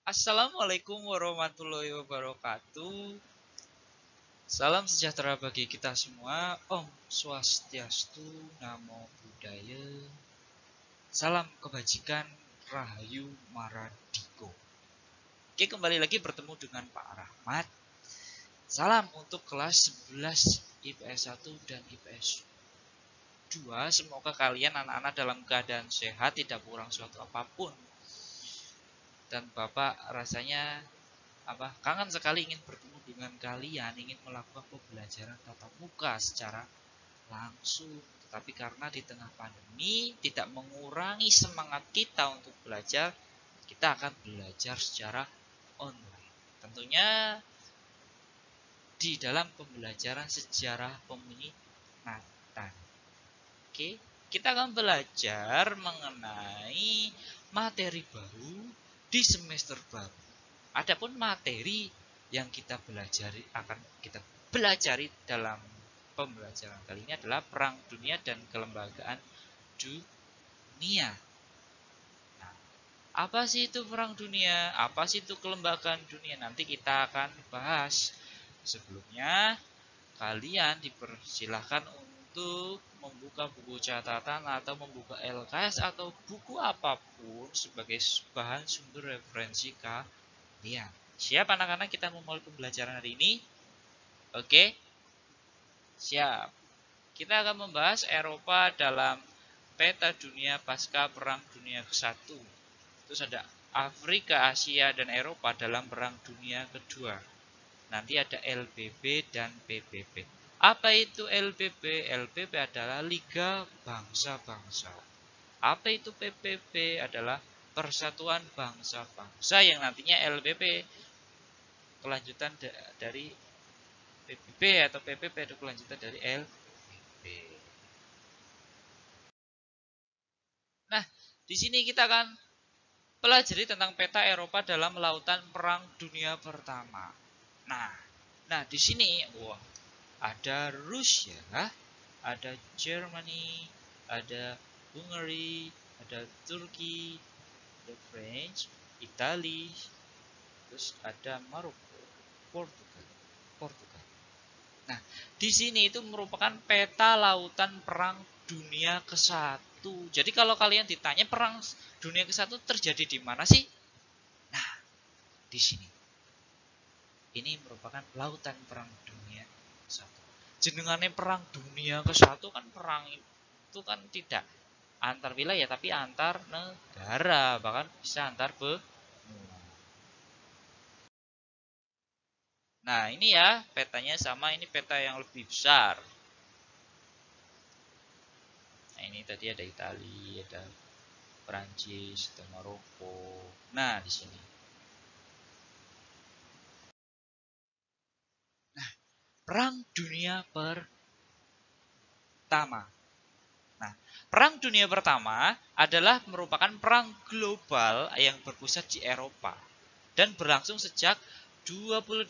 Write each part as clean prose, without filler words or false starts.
Assalamualaikum warahmatullahi wabarakatuh. Salam sejahtera bagi kita semua. Om Swastiastu, Namo Buddhaya. Salam kebajikan, Rahayu Maradiko. Oke, kembali lagi bertemu dengan Pak Rahmat. Salam untuk kelas 11 IPS 1 dan IPS 2. Semoga kalian anak-anak dalam keadaan sehat, tidak kurang suatu apapun. Dan Bapak rasanya kangen sekali ingin bertemu dengan kalian, ingin melakukan pembelajaran tatap muka secara langsung. Tetapi karena di tengah pandemi tidak mengurangi semangat kita untuk belajar, kita akan belajar secara online. Tentunya di dalam pembelajaran sejarah peminatan. Oke, kita akan belajar mengenai materi baru di semester baru. Adapun materi yang kita pelajari dalam pembelajaran kali ini adalah Perang Dunia dan Kelembagaan Dunia. Nah, apa sih itu Perang Dunia? Apa sih itu Kelembagaan Dunia? Nanti kita akan bahas. Sebelumnya, kalian dipersilahkan untuk membuka buku catatan atau membuka LKS atau buku apapun sebagai bahan sumber referensi kalian. Siap anak-anak, kita memulai pembelajaran hari ini? Oke? Siap. Kita akan membahas Eropa dalam peta dunia pasca Perang Dunia ke-1. Terus ada Afrika, Asia, dan Eropa dalam Perang Dunia kedua. Nanti ada LBB dan PBB. Apa itu LBB? LBB adalah Liga Bangsa-Bangsa. Apa itu PBB? Adalah Persatuan Bangsa-Bangsa, yang nantinya LBB kelanjutan dari PBB atau PBB itu kelanjutan dari LBB. Nah, di sini kita akan pelajari tentang peta Eropa dalam lautan Perang Dunia Pertama. Nah, di sini ada Rusia, ada Germany, ada Hungary, ada Turki, ada French, Italy, terus ada Maroko, Portugal. Nah, di sini itu merupakan peta lautan Perang Dunia ke-1. Jadi kalau kalian ditanya Perang Dunia ke-1 terjadi di mana sih? Nah, di sini. Ini merupakan lautan Perang Dunia ke-1. Jenengannya Perang Dunia ke-1 kan perang itu kan tidak antar wilayah tapi antar negara, bahkan bisa antar benua. Nah, ini ya petanya sama, ini peta yang lebih besar. Nah, ini tadi ada Italia, ada Perancis, ada Maroko. Nah, di sini. Nah, Perang Dunia Pertama. Nah, Perang Dunia Pertama adalah merupakan perang global yang berpusat di Eropa dan berlangsung sejak 28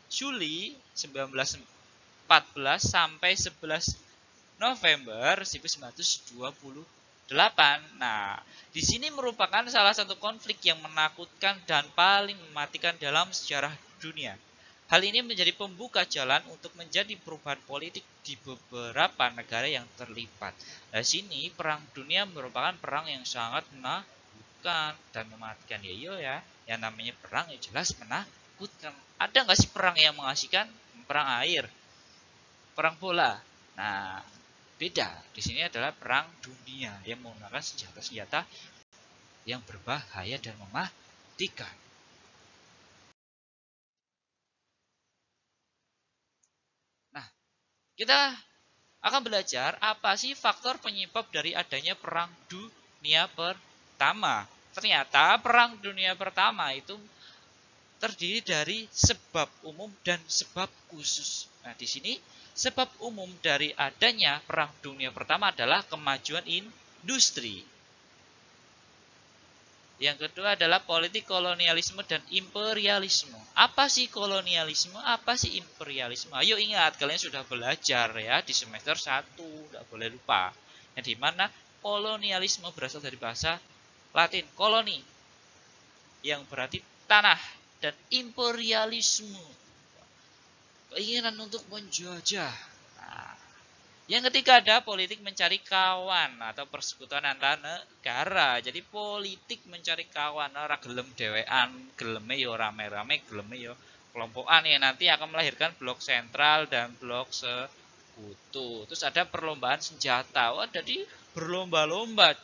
Juli 1914 sampai 11 November 1928. Nah, di sini merupakan salah satu konflik yang menakutkan dan paling mematikan dalam sejarah dunia. Hal ini menjadi pembuka jalan untuk menjadi perubahan politik di beberapa negara yang terlibat. Nah, sini Perang Dunia merupakan perang yang sangat menakutkan dan mematikan. Ya, yang namanya perang ya jelas menakutkan. Ada nggak sih perang yang mengasihkan? Perang air, perang bola. Nah, beda. Di sini adalah perang dunia yang menggunakan senjata-senjata yang berbahaya dan mematikan. Nah, kita akan belajar apa sih faktor penyebab dari adanya Perang Dunia Pertama. Ternyata Perang Dunia Pertama itu terdiri dari sebab umum dan sebab khusus. Nah, di sini sebab umum dari adanya Perang Dunia Pertama adalah kemajuan industri. Yang kedua adalah politik kolonialisme dan imperialisme. Apa sih kolonialisme? Apa sih imperialisme? Ayo ingat, kalian sudah belajar ya di semester 1, tidak boleh lupa. Yang dimana kolonialisme berasal dari bahasa Latin koloni, yang berarti tanah dan imperialisme, keinginan untuk menjajah. Nah, yang ketiga ada politik mencari kawan atau persekutuan antar negara. Jadi politik mencari kawan, ora gelem dewean, geleme yo rame-rame, geleme yo kelompokan yang nanti akan melahirkan blok sentral dan blok sekutu. Terus ada perlombaan senjata. Wah, jadi berlomba-lomba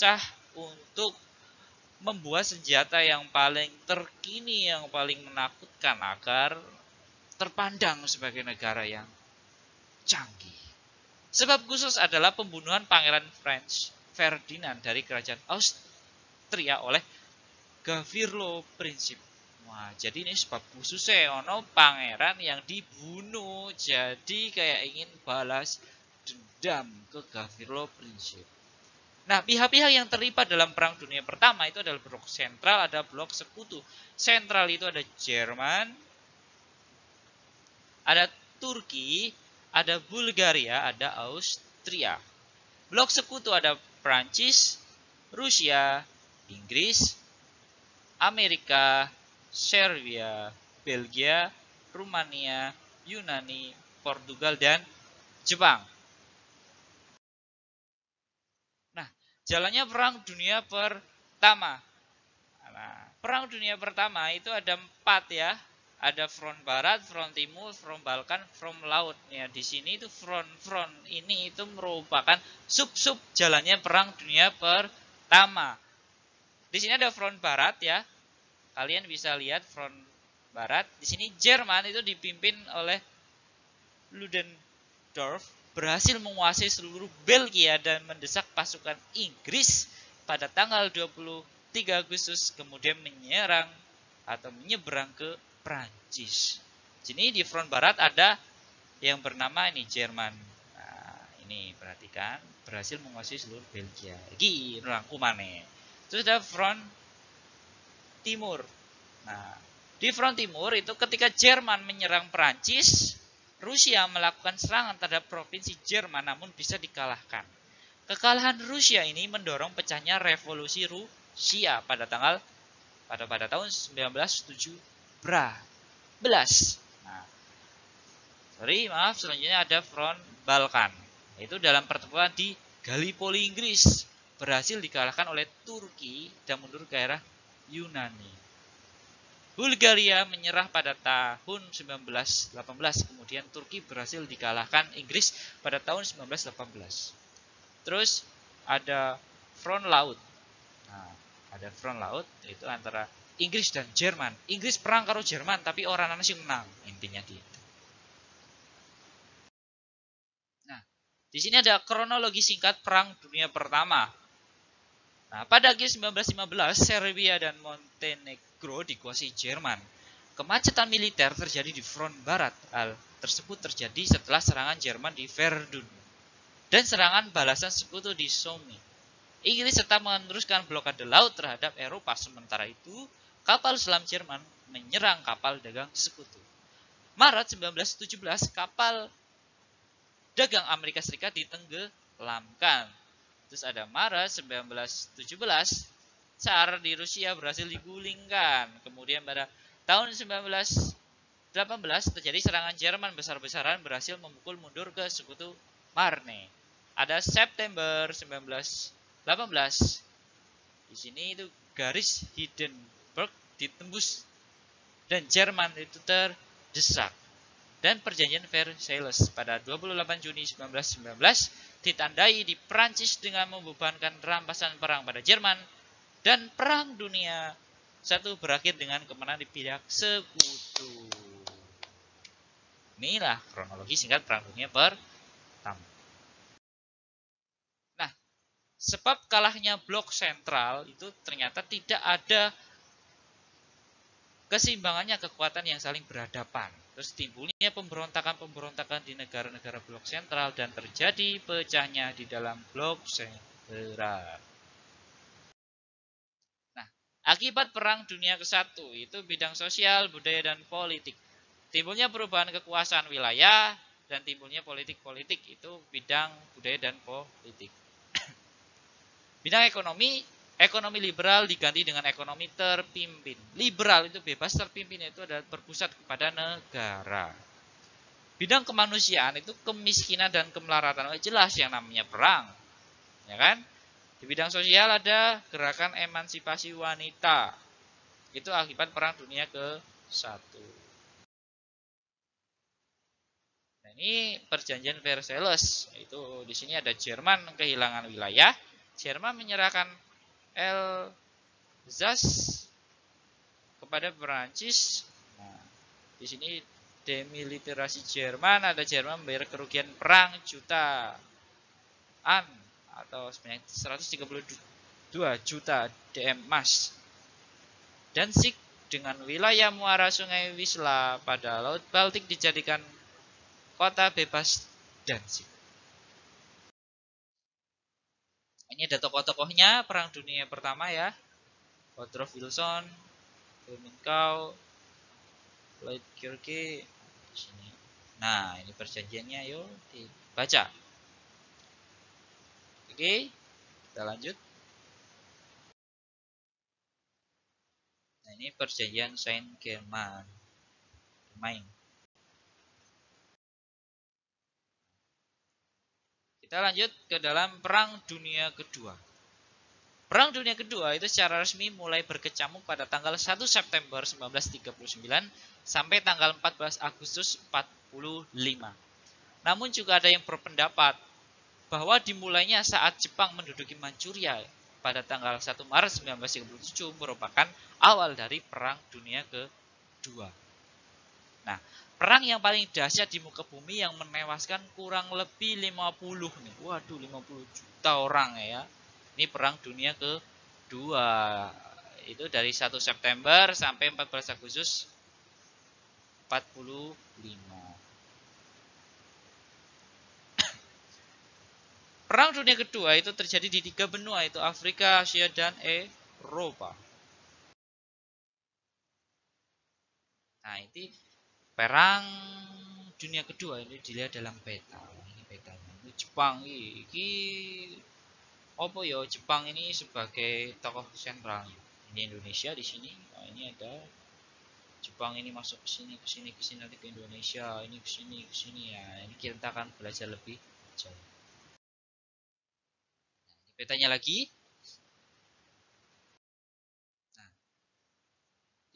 cah untuk membuat senjata yang paling terkini, yang paling menakutkan agar terpandang sebagai negara yang canggih. Sebab khusus adalah pembunuhan Pangeran Franz Ferdinand dari kerajaan Austria oleh Gavrilo Princip. Wah, jadi ini sebab khususnya ono pangeran yang dibunuh. Jadi kayak ingin balas dendam ke Gavrilo Princip. Nah, pihak-pihak yang terlibat dalam Perang Dunia Pertama itu adalah blok sentral, ada blok sekutu. Sentral itu ada Jerman, ada Turki, ada Bulgaria, ada Austria. Blok sekutu ada Prancis, Rusia, Inggris, Amerika, Serbia, Belgia, Rumania, Yunani, Portugal, dan Jepang. Nah, jalannya Perang Dunia Pertama. Nah, Perang Dunia Pertama itu ada 4 ya. Ada front barat, front timur, front Balkan, front laut. Ya, di sini itu front ini itu merupakan sub-sub jalannya Perang Dunia Pertama. Di sini ada front barat ya. Kalian bisa lihat front barat. Di sini Jerman itu dipimpin oleh Ludendorff berhasil menguasai seluruh Belgia dan mendesak pasukan Inggris pada tanggal 23 Agustus kemudian menyerang atau menyeberang ke Prancis. Jadi di front barat ada yang bernama ini Jerman. Nah, ini perhatikan berhasil menguasai seluruh Belgia. Iki rangkumannya. Terus ada front timur. Nah, di front timur itu ketika Jerman menyerang Prancis, Rusia melakukan serangan terhadap provinsi Jerman namun bisa dikalahkan. Kekalahan Rusia ini mendorong pecahnya revolusi Rusia pada tahun 1917. Nah, selanjutnya ada front Balkan. Itu dalam pertempuran di Gallipoli Inggris berhasil dikalahkan oleh Turki dan mundur ke arah Yunani. Bulgaria menyerah pada tahun 1918, kemudian Turki berhasil dikalahkan Inggris pada tahun 1918. Terus ada front laut. Nah, ada front laut itu antara Inggris dan Jerman. Inggris perang karo Jerman tapi orang sing menang, intinya gitu. Nah, di sini ada kronologi singkat Perang Dunia Pertama. Nah, pada akhir 1915, Serbia dan Montenegro dikuasai Jerman. Kemacetan militer terjadi di front barat. Hal tersebut terjadi setelah serangan Jerman di Verdun dan serangan balasan sekutu di Somme. Inggris serta meneruskan blokade laut terhadap Eropa. Sementara itu, kapal selam Jerman menyerang kapal dagang sekutu. Maret 1917, kapal dagang Amerika Serikat ditenggelamkan. Terus ada Maret 1917, Tsar di Rusia berhasil digulingkan. Kemudian pada tahun 1918 terjadi serangan Jerman besar-besaran berhasil memukul mundur ke sekutu Marne. Ada September 1918. Di sini itu garis Hindenburg ditembus dan Jerman itu terdesak. Dan perjanjian Versailles pada 28 Juni 1919 ditandai di Prancis dengan membebankan rampasan perang pada Jerman dan Perang Dunia I berakhir dengan kemenangan di pihak sekutu. Inilah kronologi singkat Perang Dunia Pertama. Nah, sebab kalahnya blok sentral itu ternyata tidak ada keseimbangannya kekuatan yang saling berhadapan. Terus timbulnya pemberontakan-pemberontakan di negara-negara blok sentral dan terjadi pecahnya di dalam blok sentral. Nah, akibat Perang Dunia ke-1 itu bidang sosial, budaya, dan politik. Timbulnya perubahan kekuasaan wilayah dan timbulnya politik-politik itu bidang budaya dan politik. Bidang ekonomi Ekonomi liberal diganti dengan ekonomi terpimpin. Liberal itu bebas, terpimpin itu adalah berpusat kepada negara. Bidang kemanusiaan itu kemiskinan dan kemelaratan. Jelas yang namanya perang. Ya kan? Di bidang sosial ada gerakan emansipasi wanita. Itu akibat Perang Dunia ke-1. Nah, ini perjanjian Versailles. Itu di sini ada Jerman kehilangan wilayah. Jerman menyerahkan Alsace kepada Perancis. Nah, di sini demilitarisasi Jerman, ada Jerman membayar kerugian perang jutaan atau sebanyak 132 juta DM emas. Danzig dengan wilayah muara Sungai Wisla pada Laut Baltik dijadikan kota bebas Danzig. Ini ada tokoh-tokohnya Perang Dunia Pertama ya. Woodrow Wilson, Wilmenkow, Lloyd George di sini. Nah, ini perjanjiannya, yuk dibaca. Oke, kita lanjut. Nah, ini perjanjian Saint-Germain. Kita lanjut ke dalam Perang Dunia Kedua. Perang Dunia Kedua itu secara resmi mulai berkecamuk pada tanggal 1 September 1939 sampai tanggal 14 Agustus 45. Namun juga ada yang berpendapat bahwa dimulainya saat Jepang menduduki Manchuria pada tanggal 1 Maret 1937 merupakan awal dari Perang Dunia Kedua. Nah, perang yang paling dahsyat di muka bumi yang menewaskan kurang lebih 50 nih. Waduh, 50 juta orang ya. Ini Perang Dunia Kedua. Itu dari 1 September sampai 14 Agustus 45. Perang Dunia Kedua itu terjadi di 3 benua, itu Afrika, Asia, dan Eropa. Nah, ini Perang Dunia Kedua ini dilihat dalam peta. Ini petanya. Ini Jepang ini apa ya? Jepang ini sebagai tokoh sentral. Ini Indonesia di sini. Nah, ini ada Jepang ini masuk ke sini nanti ke Indonesia, ini ke sini ya. Ini kita akan belajar lebih jauh. Nah, ini petanya lagi. Nah,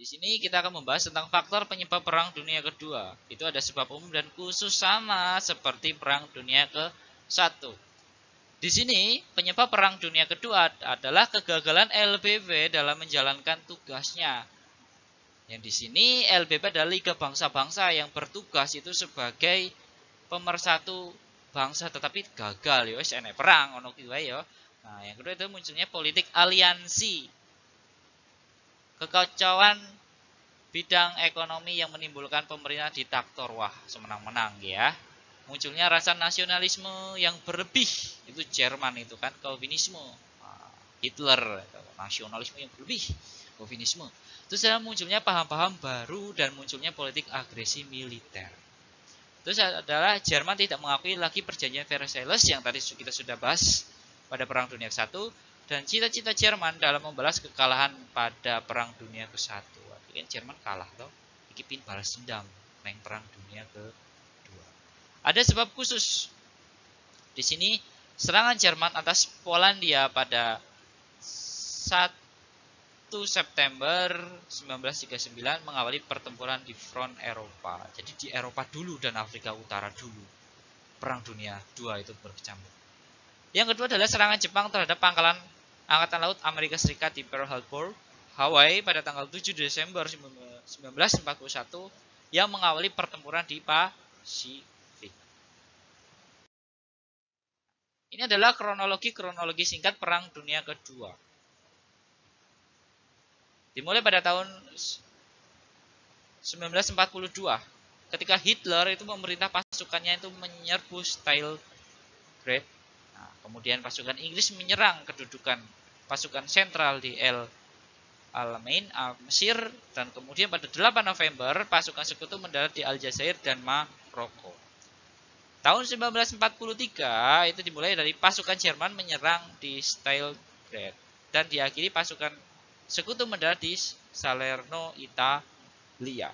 di sini kita akan membahas tentang faktor penyebab Perang Dunia Kedua. Itu ada sebab umum dan khusus sama seperti Perang Dunia ke-1. Di sini penyebab Perang Dunia Kedua adalah kegagalan LBB dalam menjalankan tugasnya. Yang di sini LBB adalah Liga Bangsa-Bangsa yang bertugas itu sebagai pemersatu bangsa, tetapi gagal ya wis enek perang ono ki wae ya. Nah, yang kedua itu munculnya politik aliansi. Kekacauan bidang ekonomi yang menimbulkan pemerintah diktator. Wah, semenang-menang ya. Munculnya rasa nasionalisme yang berlebih, itu Jerman itu kan, Calvinisme. Hitler, nasionalisme yang berlebih, Calvinisme. Terus ada munculnya paham-paham baru dan munculnya politik agresi militer. Terus adalah Jerman tidak mengakui lagi perjanjian Versailles yang tadi kita sudah bahas pada Perang Dunia ke-1 dan cita-cita Jerman dalam membalas kekalahan pada Perang Dunia ke-1. Artinya Jerman kalah toh, iki balas dendam neng Perang Dunia ke-2. Ada sebab khusus. Di sini serangan Jerman atas Polandia pada 1 September 1939 mengawali pertempuran di front Eropa. Jadi di Eropa dulu dan Afrika Utara dulu. Perang Dunia II itu berkecamuk. Yang kedua adalah serangan Jepang terhadap pangkalan Angkatan Laut Amerika Serikat di Pearl Harbor, Hawaii pada tanggal 7 Desember 1941 yang mengawali pertempuran di Pasifik. Ini adalah kronologi singkat Perang Dunia Kedua. Dimulai pada tahun 1942 ketika Hitler itu memerintah pasukannya itu menyerbu Stalingrad. Nah, kemudian pasukan Inggris menyerang kedudukan pasukan sentral di El Alamein, Mesir, dan kemudian pada 8 November pasukan sekutu mendarat di Aljazair dan Maroko. Tahun 1943 itu dimulai dari pasukan Jerman menyerang di Stalingrad. dan diakhiri pasukan sekutu mendarat di Salerno, Italia.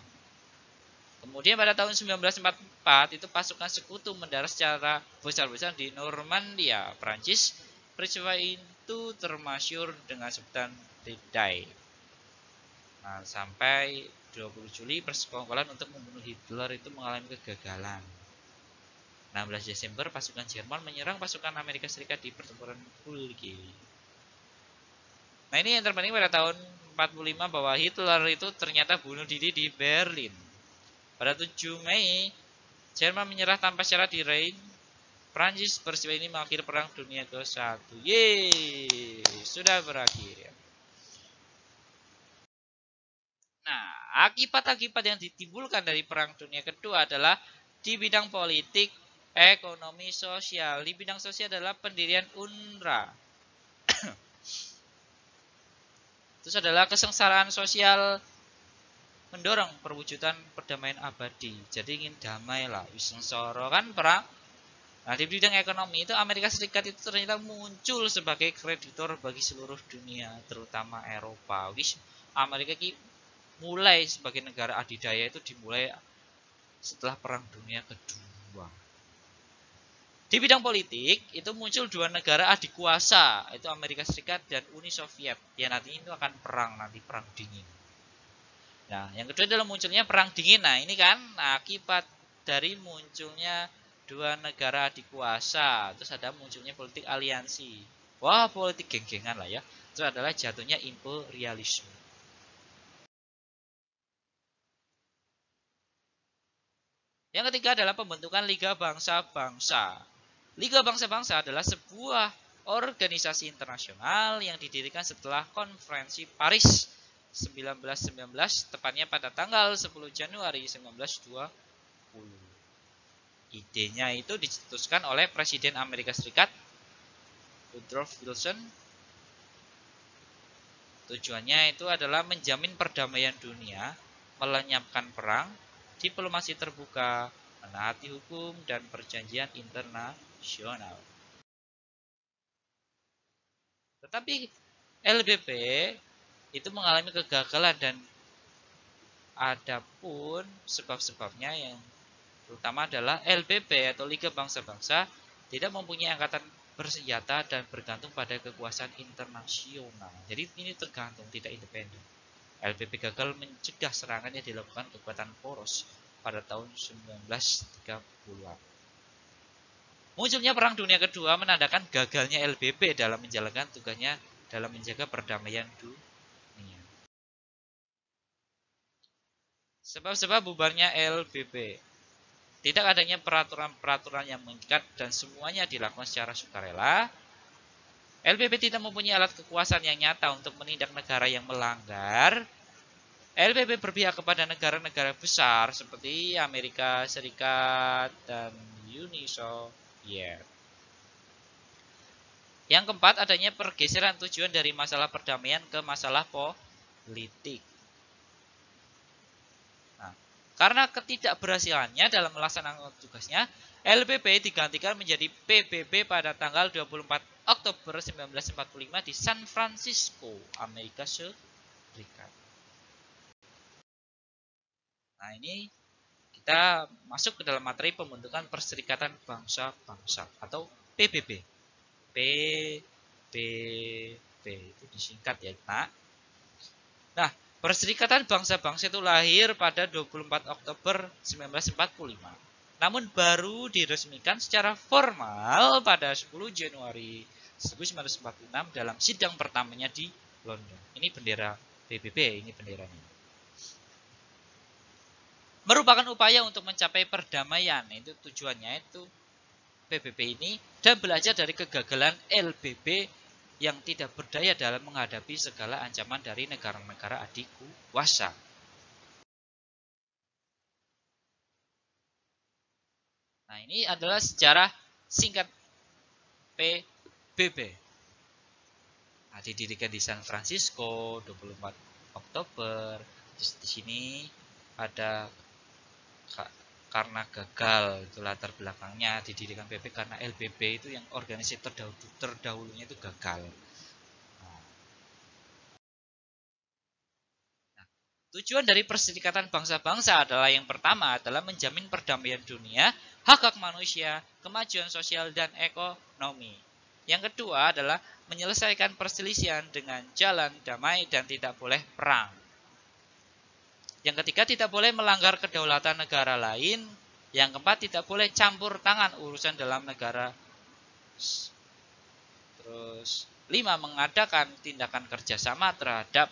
Kemudian pada tahun 1944 itu pasukan sekutu mendarat secara besar-besaran di Normandia, Prancis. Peristiwa itu termasyhur dengan sebutan D-Day. Nah, sampai 20 Juli persekongkolan untuk membunuh Hitler itu mengalami kegagalan. 16 Desember pasukan Jerman menyerang pasukan Amerika Serikat di pertempuran Kulki. Nah, ini yang terpenting pada tahun 45 bahwa Hitler itu ternyata bunuh diri di Berlin. Pada 7 Mei, Jerman menyerah tanpa syarat di Rhine. Prancis. Peristiwa ini mengakhiri Perang Dunia ke-1. Yeay, sudah berakhir. Nah, akibat-akibat yang ditimbulkan dari Perang Dunia Kedua adalah di bidang politik, ekonomi, sosial. Di bidang sosial adalah pendirian UNRWA. Terus adalah kesengsaraan sosial mendorong perwujudan perdamaian abadi. Jadi ingin damai lah, wis sengsara kan perang. Nah, di bidang ekonomi itu Amerika Serikat itu ternyata muncul sebagai kreditor bagi seluruh dunia, terutama Eropa. Wis Amerika ini mulai sebagai negara adidaya itu dimulai setelah Perang Dunia Kedua. Di bidang politik itu muncul dua negara adik kuasa, itu Amerika Serikat dan Uni Soviet. Ya nanti itu akan perang, nanti perang dingin. Nah, yang kedua adalah munculnya perang dingin. Nah, ini kan akibat dari munculnya dua negara adik kuasa. Terus ada munculnya politik aliansi. Wah, politik geng-gengan lah ya. Itu adalah jatuhnya imperialisme. Yang ketiga adalah pembentukan Liga Bangsa-Bangsa. Liga Bangsa-Bangsa adalah sebuah organisasi internasional yang didirikan setelah Konferensi Paris 1919, tepatnya pada tanggal 10 Januari 1920. Idenya itu dicetuskan oleh Presiden Amerika Serikat Woodrow Wilson. Tujuannya itu adalah menjamin perdamaian dunia, melenyapkan perang, diplomasi terbuka, menaati hukum, dan perjanjian internasional. Tetapi LBP itu mengalami kegagalan dan adapun sebab-sebabnya yang terutama adalah LBP atau Liga Bangsa-Bangsa tidak mempunyai angkatan bersenjata dan bergantung pada kekuasaan internasional. Jadi ini tergantung, tidak independen. LBP gagal mencegah serangan yang dilakukan kekuatan poros pada tahun 1930-an. Munculnya Perang Dunia Kedua menandakan gagalnya LBP dalam menjalankan tugasnya dalam menjaga perdamaian dunia. Sebab-sebab bubarnya LBP. Tidak adanya peraturan-peraturan yang mengikat dan semuanya dilakukan secara sukarela. LBP tidak mempunyai alat kekuasaan yang nyata untuk menindak negara yang melanggar. LBP berpihak kepada negara-negara besar seperti Amerika Serikat dan Uni Soviet. Yang keempat, adanya pergeseran tujuan dari masalah perdamaian ke masalah politik. Karena ketidakberhasilannya dalam melaksanakan tugasnya, LBP digantikan menjadi PBB pada tanggal 24 Oktober 1945 di San Francisco, Amerika Serikat. Nah, ini kita masuk ke dalam materi pembentukan Perserikatan Bangsa-Bangsa atau PBB. PBB itu disingkat ya, Pak. Nah, Perserikatan Bangsa-Bangsa itu lahir pada 24 Oktober 1945. Namun baru diresmikan secara formal pada 10 Januari 1946 dalam sidang pertamanya di London. Ini bendera PBB, ini benderanya. Merupakan upaya untuk mencapai perdamaian, itu tujuannya itu PBB ini, dan belajar dari kegagalan LBB yang tidak berdaya dalam menghadapi segala ancaman dari negara-negara adik kuasa. Nah, ini adalah sejarah singkat PBB. Nah, didirikan di San Francisco 24 Oktober. Terus di sini ada karena gagal, itu latar belakangnya didirikan PBB karena LBB itu yang organisasi terdahulunya itu gagal. Nah, Tujuan dari Perserikatan Bangsa-Bangsa adalah yang pertama adalah menjamin perdamaian dunia, hak-hak manusia, kemajuan sosial dan ekonomi. Yang kedua adalah menyelesaikan perselisihan dengan jalan damai dan tidak boleh perang. Yang ketiga, tidak boleh melanggar kedaulatan negara lain. Yang keempat, tidak boleh campur tangan urusan dalam negara. Terus, 5, mengadakan tindakan kerjasama terhadap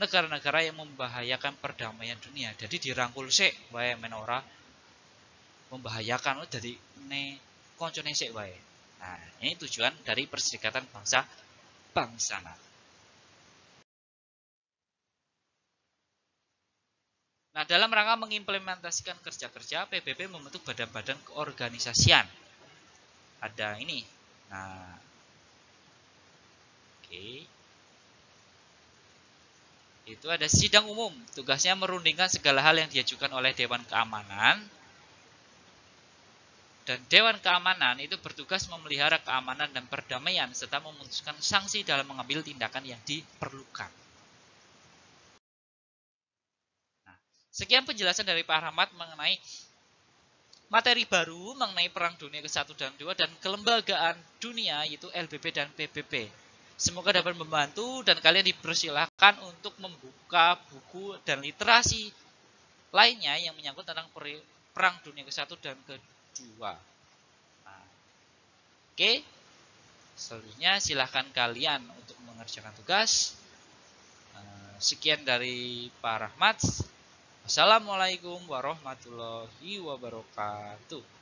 negara-negara yang membahayakan perdamaian dunia. Jadi dirangkul sik wae menora membahayakan dari ne koncone sik wae. Nah, ini tujuan dari Perserikatan Bangsa-Bangsa. Nah, dalam rangka mengimplementasikan kerja-kerja, PBB membentuk badan-badan keorganisasian. Ada ini. Nah, oke. Itu ada sidang umum. Tugasnya merundingkan segala hal yang diajukan oleh Dewan Keamanan. Dan Dewan Keamanan itu bertugas memelihara keamanan dan perdamaian serta memutuskan sanksi dalam mengambil tindakan yang diperlukan. Nah, sekian penjelasan dari Pak Rahmat mengenai materi baru mengenai Perang Dunia ke-1 dan 2 dan kelembagaan dunia yaitu LBB dan PBB. Semoga dapat membantu dan kalian dipersilahkan untuk membuka buku dan literasi lainnya yang menyangkut tentang Perang Dunia ke-1 dan ke-2. Nah, oke. Selanjutnya silahkan kalian untuk mengerjakan tugas. Sekian dari Pak Rahmat. Wassalamualaikum warahmatullahi wabarakatuh.